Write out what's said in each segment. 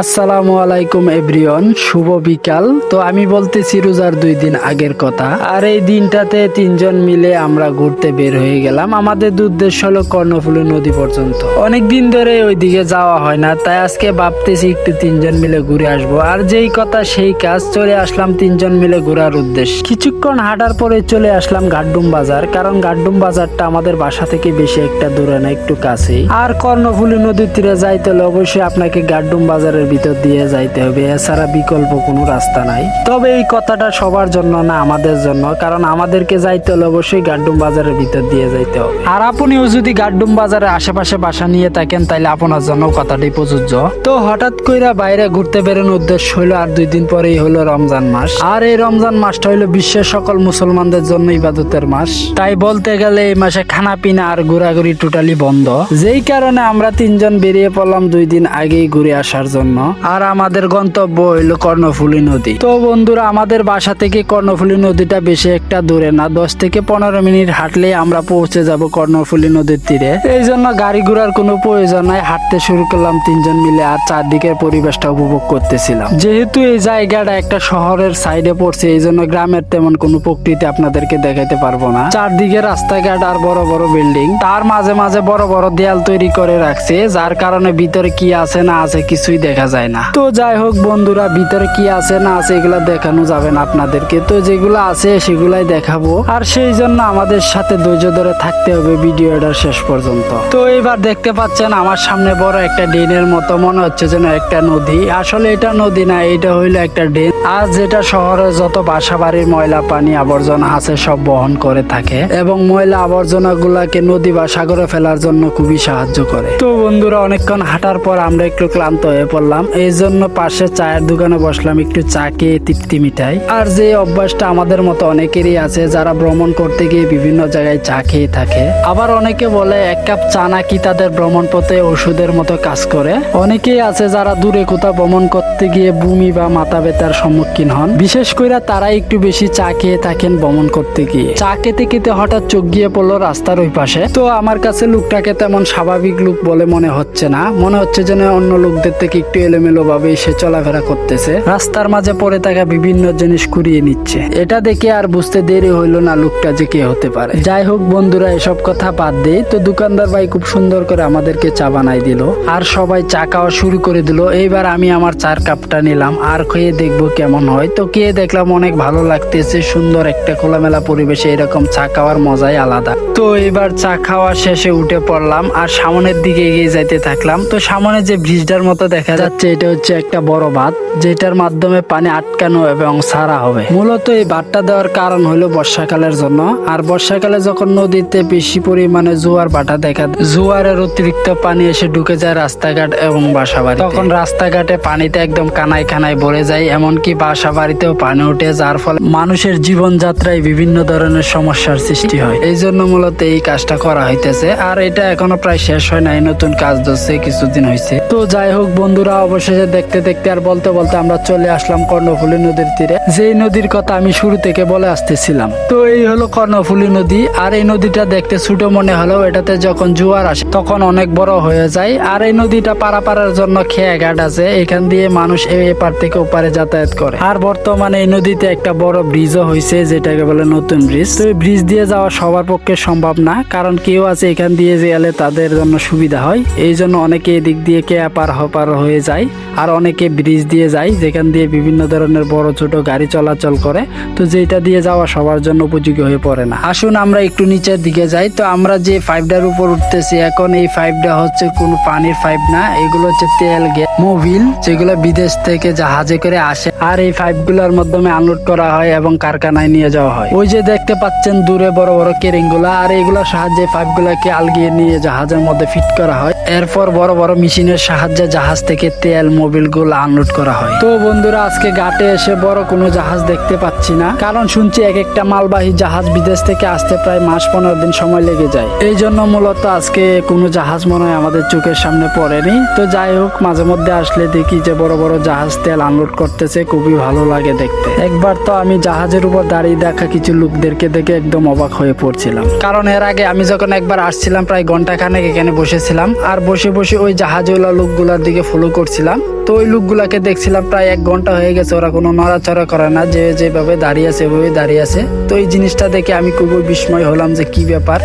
আসসালামু আলাইকুম এভরিওয়ান, শুভ বিকাল। তো আমি বলতেছি রোজার 2 দিন আগের কথা। আর এই দিনটাতে 3জন মিলে আমরা ঘুরতে বের হয়ে গেলাম। আমাদের উদ্দেশ্য হলো কর্ণফুলী নদী পর্যন্ত। অনেক দিন ধরে ওইদিকে যাওয়া হয় না, তাই আজকে ভাবতেছি একটু 3জন মিলে ঘুরে আসবো। আর যেই কথা সেই কাজ, চলে আসলাম 3জন মিলে ঘোরার উদ্দেশ্যে। কিছুক্ষণ হাঁটার পরে চলে আসলাম গাড্ডুম বাজার, কারণ গাড্ডুম বাজারটা আমাদের বাসা থেকে বেশি একটা দূরে না, একটু কাছেই। আর কর্ণফুলী নদীর তীরে যাইতে হলে অবশ্যই আপনাকে গাড্ডুম বাজারের ভিতর দিয়ে যাইতে হবে, এছাড়া বিকল্প কোনো রাস্তা নাই। তবে এই কথাটা সবার জন্য না, আমাদের জন্য, কারণ আমাদেরকে যাইতে হলে অবশ্যই গাড্ডুম বাজারের ভিতর দিয়ে যাইতে হবে। আর আপনিও যদি গাড্ডুম বাজারের আশেপাশে বাসা নিয়ে থাকেন, তাইলে আপনার জন্য কথাটাই প্রযোজ্য। তো হঠাৎ কইরা বাইরে ঘুরতে বেরোনোর উদ্দেশ্য হইলো, আর 2 দিন পরেই হলো রমজান মাস। আর এই রমজান মাসটা হইলো বিশ্বের সকল মুসলমানদের জন্য ইবাদতের মাস। তাই বলতে গেলে এই মাসে খানা পিনা আর ঘোরাঘুরি টোটালি বন্ধ। যেই কারণে আমরা 3জন বেরিয়ে পড়লাম 2 দিন আগেই ঘুরে আসার জন্য। আর আমাদের গন্তব্য হইলো কর্ণফুলী নদী। তো বন্ধুরা, আমাদের বাসা থেকে কর্ণফুলী নদীটা বেশি একটা দূরে না, 10 থেকে 15 মিনিট হাঁটলেই আমরা পৌঁছে যাব কর্ণফুলী নদীর তীরে। এই জন্য গাড়ি ঘোড়ার কোনো প্রয়োজন নাই, হাঁটতে শুরু করলাম 3জন মিলে। আর চারদিকের পরিবেশটা উপভোগ করতেছিলাম। যেহেতু এই জায়গাটা একটা শহরের সাইডে পড়ছে, এই জন্য গ্রামের তেমন কোনো প্রকৃতি আপনাদেরকে দেখাইতে পারবো না। চারদিকে রাস্তাঘাট আর বড় বড় বিল্ডিং, তার মাঝে মাঝে বড় বড় দেয়াল তৈরি করে রাখছে, যার কারণে ভিতরে কি আছে না আছে কিছুই দেখা যায় না। তো যাই হোক বন্ধুরা, ভিতরে কি আছে না আছে এগুলা দেখানো যাবে না আপনাদেরকে, তো যেগুলো আছে সেগুলাই দেখাবো। আর সেই জন্য আমাদের সাথে ধৈর্য ধরে থাকতে হবে ভিডিওটার শেষ পর্যন্ত। তো এবার দেখতে পাচ্ছেন আমার সামনে বড় একটা ড্রেনের মতো, মনে হচ্ছে যেন একটা নদী। আসলে এটা নদী না, এটা হইলো একটা ড্রেন। আর যেটা শহরের যত বাসা বাড়ির ময়লা পানি আবর্জনা আছে সব বহন করে থাকে, এবং ময়লা আবর্জনা গুলাকে নদী বা সাগরে ফেলার জন্য খুবই সাহায্য করে। তো বন্ধুরা, অনেকক্ষণ হাঁটার পর আমরা একটু ক্লান্ত হয়ে পড়লাম, এই জন্য পাশে চায়ের দোকানে বসলাম, একটু চা খেয়ে তৃপ্তি মিটাই। আর যে অভ্যাসটা আমাদের মতো অনেকেরই আছে, যারা ভ্রমণ করতে গিয়ে বিভিন্ন জায়গায় চা খেয়ে থাকে। আবার অনেকে বলে 1 কাপ চা নাকি তাদের ভ্রমণ পথে ওষুধের মতো কাজ করে। অনেকেই আছে যারা দূরে কোথাও ভ্রমণ করতে গিয়ে বমি বা মাথা ব্যথার সম্মুখীন হন, বিশেষ করে তারা একটু বেশি চা খেয়ে থাকেন ভ্রমণ করতে গিয়ে। চা খেতে খেতে হঠাৎ চোখ গিয়ে পড়লো রাস্তার ওই পাশে। তো আমার কাছে লোকটাকে তেমন স্বাভাবিক লোক বলে মনে হচ্ছে না, মনে হচ্ছে যেন অন্য লোকদের থেকে একটু এলোমেলো ভাবে সে চলাফেরা করতেছে, রাস্তার মাঝে পড়ে থাকা বিভিন্ন জিনিস কুড়িয়ে নিচ্ছে। এটা দেখে আর বুঝতে দেরি হইলো না লোকটা যে কে হতে পারে। যাই হোক বন্ধুরা, এসব কথা বাদ দেই। তো দোকানদার ভাই খুব সুন্দর করে আমাদেরকে চা বানাই দিল, আর সবাই চা খাওয়া শুরু করে দিল। এইবার আমি আমার চার কাপটা নিলাম আর খেয়ে দেখবো কেমন হয়। তো খেয়ে দেখলাম অনেক ভালো লাগতেছে, সুন্দর একটা খোলামেলা পরিবেশে এরকম চা খাওয়ার মজাই আলাদা। তো এবার চা খাওয়া শেষে উঠে পড়লাম আর সামনের দিকে এগিয়ে যাইতে থাকলাম। তো সামনে যে ব্রিজটার মতো দেখা যাচ্ছে, এটা হচ্ছে একটা বড় বাঁধ, যেটার মাধ্যমে পানি আটকানো এবং ছাড়া হবে। মূলত এই বাঁধটা দেওয়ার কারণ হলো বর্ষাকালের জন্য। আর বর্ষাকালে যখন নদীতে বেশি পরিমাণে জোয়ার ভাটা দেখা দেয়, জোয়ারের অতিরিক্ত পানি এসে ঢুকে যায় রাস্তাঘাট এবং বাসাবাড়ি, তখন রাস্তাঘাটে পানিতে একদম কানায় কানায় ভরে যায়, এমনকি বাসা বাড়িতেও পানি ওঠে, যার ফলে মানুষের জীবনযাত্রায় বিভিন্ন ধরনের সমস্যার সৃষ্টি হয়। এই জন্য মূলত এই কাজটা করা হইতেছে। আর এটা এখনো প্রায় শেষ হয় নাই, নতুন কাজ ধরছে, কিছুদিন হয়েছে। তো যাই হোক বন্ধুরা, অবশেষে দেখতে দেখতে আর বলতে বলতে আমরা চলে আসলাম কর্ণফুলী নদীর তীরে, যেই নদীর কথা আমি শুরু থেকে বলে আসতেছিলাম। তো এই হলো কর্ণফুলী নদী। আর এই নদীটা দেখতে ছোট মনে হলেও এটাতে যখন জোয়ার আসে তখন অনেক বড় হয়ে যায়। আর এই নদীটা পারাপারের জন্য খেয়াঘাট আছে, এখান দিয়ে মানুষ এপার থেকে ওপারে যাতায়াত করে। আর বর্তমানে এই নদীতে একটা বড় ব্রিজও হয়েছে, যেটাকে বলে নতুন ব্রিজ। তো এই ব্রিজ দিয়ে যাওয়া সবার পক্ষে সম্ভব না, কারণ কেউ আছে এখান দিয়ে গেলে তাদের জন্য সুবিধা হয়, এই জন্য অনেকে এদিক দিয়ে এপার ওপার হয়ে যায়। আর অনেকে ব্রিজ দিয়ে যায়, যেখান দিয়ে বিভিন্ন ধরনের বড় ছোট গাড়ি চলাচল করে। তো যেটা দিয়ে যাওয়া সবার জন্য উপযোগী হয়ে পড়ে না। আসুন আমরা একটু নিচের দিকে যাই। তো আমরা যে পাইপটার উপর উঠতেছি এখন, এই পাইপটা হচ্ছে কোনো পানির পাইপ না, এগুলো হচ্ছে তেল গ্যাস মোবিল, যেগুলো বিদেশ থেকে জাহাজে করে আসে। আর এই পাইপগুলোর মাধ্যমে আনলোড করা হয় এবং কারখানায় নিয়ে যাওয়া হয়। ওই যে দেখতে পাচ্ছেন দূরে বড় বড় কেরিং গুলা, আর এগুলোর সাহায্যে পাইপগুলোকে আলগিয়ে নিয়ে জাহাজের মধ্যে ফিট করা হয়। এরপর বড় বড় মেশিনের সাহায্যে জাহাজ থেকে তেল মোবিল গুলো আনলোড করা হয়। তো বন্ধুরা, আজকে ঘাটে এসে বড় কোনো জাহাজ দেখতে পাচ্ছি না, কারণ শুনছি এক একটা মালবাহী জাহাজ বিদেশ থেকে আসতে প্রায় মাস 15 দিন সময় লেগে যায়। এই জন্য মূলত আজকে কোনো জাহাজ মনে হয় আমাদের চোখের সামনে পড়েনি। তো যাই হোক, মাঝে মধ্যে আসলে দেখি যে বড় বড় জাহাজ তেল আনলোড করতেছে, খুবই ভালো লাগে দেখতে। একবার তো আমি জাহাজের উপর দাঁড়িয়ে দেখা কিছু লোকদেরকে দেখে একদম অবাক হয়ে পড়ছিলাম, কারণ এর আগে আমি যখন একবার আসছিলাম প্রায় ঘন্টাখানেক এখানে বসেছিলাম। আর বসে বসে ওই জাহাজওয়ালা লোকগুলার দিকে ফলো করছিলাম। তো ওই লোকগুলাকে দেখছিলাম প্রায় 1 ঘন্টা হয়ে গেছে, ওরা কোনো নড়াচড়া করে না, যে যেভাবে দাঁড়িয়ে আছে ওইভাবে দাঁড়িয়ে আছে। তো এই জিনিসটা দেখে আমি খুবই বিস্ময় হলাম যে কি ব্যাপার,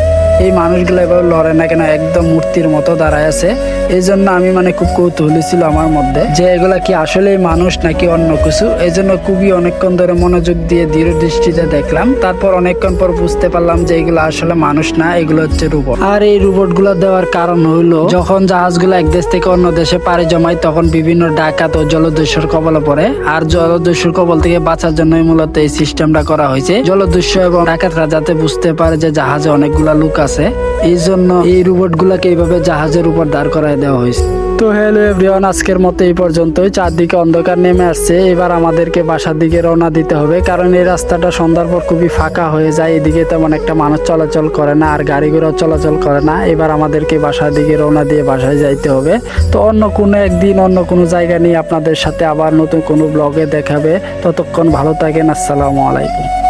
এই মানুষগুলো এভাবে লড়ে না কেন, একদম মূর্তির মতো দাঁড়ায় আছে। এই জন্য আমি খুব কৌতূহলী ছিল আমার মধ্যে যে এগুলা কি আসলে মানুষ নাকি অন্য কিছু। এই জন্য খুবই অনেকক্ষণ ধরে মনোযোগ দিয়ে দৃঢ় দৃষ্টিতে দেখলাম। তারপর অনেকক্ষণ পর বুঝতে পারলাম যে এগুলো আসলে মানুষ না, এগুলো হচ্ছে রোবট। আর এই রোবট গুলো দেওয়ার কারণ হলো, যখন জাহাজগুলো এক দেশ থেকে অন্য দেশে পাড়ি জমায় তখন বিভিন্ন ডাকাত ও জলদস্যুর কবলে পড়ে। আর জলদস্যুর কবল থেকে বাঁচার জন্যই মূলত এই সিস্টেমটা করা হয়েছে। জলদস্যু এবং ডাকাতরা যাতে বুঝতে পারে যে জাহাজে অনেকগুলা লোক আছে, এই জন্য এই রোবট গুলাকে এইভাবে জাহাজের উপর দাঁড় করায় দেওয়া হয়েছে। তো হ্যালো এভরিওয়ান, আজকের মতো এই পর্যন্তই। চারদিকে অন্ধকার নেমে আসছে, এবার আমাদেরকে বাসার দিকে রওনা দিতে হবে, কারণ এই রাস্তাটা সন্ধ্যার পর খুবই ফাঁকা হয়ে যায়। এদিকে তেমন একটা মানুষ চলাচল করে না, আর গাড়ি ঘোড়াও চলাচল করে না। এবার আমাদেরকে বাসার দিকে রওনা দিয়ে বাসায় যাইতে হবে। তো অন্য কোনো একদিন অন্য কোনো জায়গা নিয়ে আপনাদের সাথে আবার নতুন কোনো ব্লগে দেখাবে। ততক্ষণ ভালো থাকেন, আসসালামু আলাইকুম।